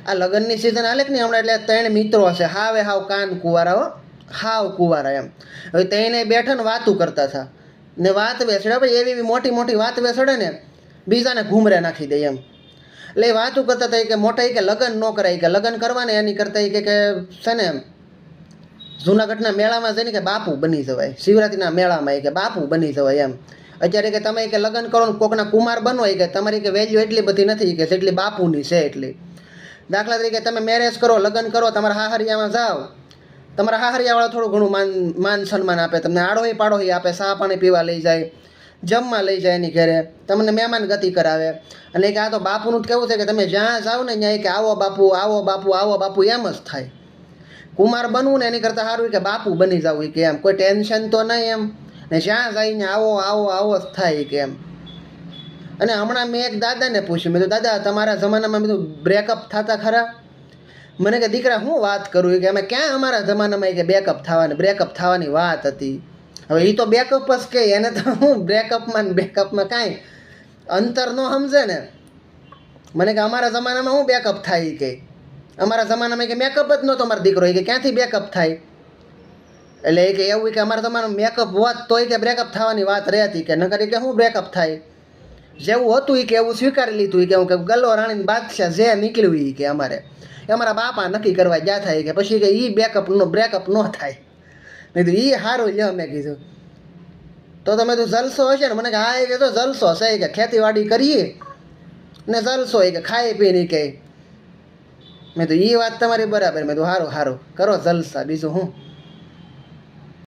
આ લગ્નની સિઝન હાલે કે નહીં હમણાં, એટલે 3 મિત્રો છે હાવ કાન કુંવારા હો, હાવ કુંવારા એમ. હવે તેને બેઠા ને વાતું કરતા હતા ને વાત બેસડે ભાઈ, એવી મોટી મોટી વાત બેસડે ને બીજાને ઘૂમરે નાખી દે એમ. એટલે એ વાતું કરતા હતા કે મોટા કે લગ્ન ન કરાય, કે લગ્ન કરવાને એની કરતા કે છે ને જૂનાગઢના મેળામાં જઈને કે બાપુ બની જવાય, શિવરાત્રિના મેળામાં કે બાપુ બની જવાય એમ. અત્યારે કે તમે કે લગ્ન કરો ને કોકના કુમાર બનો કે તમારી કે વેલ્યુ એટલી બધી નથી કે જેટલી બાપુની છે એટલી. દાખલા તરીકે તમે મેરેજ કરો, લગ્ન કરો, તમારા હાહરિયામાં જાઓ, તમારા હાહરિયાવાળા થોડું ઘણું માન સન્માન આપે, તમને આડોહી પાડોહી આપે, ચા પાણી પીવા લઈ જાય, જમવા લઈ જાય એની ઘરે, તમને મહેમાન ગતિ કરાવે. અને કે આ તો બાપુનું કેવું છે કે તમે જ્યાં જાઓ ને ત્યાં કે આવો બાપુ આવો બાપુ આવો બાપુ એમ જ થાય. કુમાર બનવું ને એની કરતાં સારું કે બાપુ બની જવું કે એમ, કોઈ ટેન્શન તો નહીં એમ, ને જ્યાં જઈને આવો આવો આવો જ થાય કે એમ. અને હમણાં મેં એક દાદાને પૂછ્યું, મેં તો દાદા તમારા જમાનામાં બધું બ્રેકઅપ થતા ખરા? મને કે દીકરા હું વાત કરું કે અમે ક્યાં અમારા જમાનામાં કે બ્રેકઅપ થવાની વાત હતી. હવે એ તો બેકઅપ જ કે એને તો હું બ્રેકઅપમાં ને બેકઅપમાં કાંઈ અંતર ન સમજે ને. મને કે અમારા જમાનામાં હું બેકઅપ થાય કે અમારા જમાનામાં કે મેકઅપ જ નહોતો મારો દીકરો, કે ક્યાંથી બેકઅપ થાય. એટલે એ કે એવું કે અમારા જમાનામાં મેકઅપ હોત તોય કે બ્રેકઅપ થવાની વાત રહેતી, કે નકર કે શું બ્રેકઅપ થાય. જેવું હતું એ કે એવું સ્વીકારી લીધું કે હું કે ગલ્લો રાણીને બાદશાહ જે નીકળ્યું એ કે અમારા બાપા નક્કી કરવા ગયા થાય કે પછી કે એ બ્રેકઅપ ન થાય. મેં કીધું એ સારું લ્યો, મેં કીધું તો તમે તો જલસો હશે ને? મને કે હા, એ કે તો જલસો છે કે ખેતીવાડી કરીએ ને જલસો એ કે ખાઈ પીને કે. મેં તો એ વાત તમારી બરાબર. મેં તો સારું કરો જલસા, બીજું હું.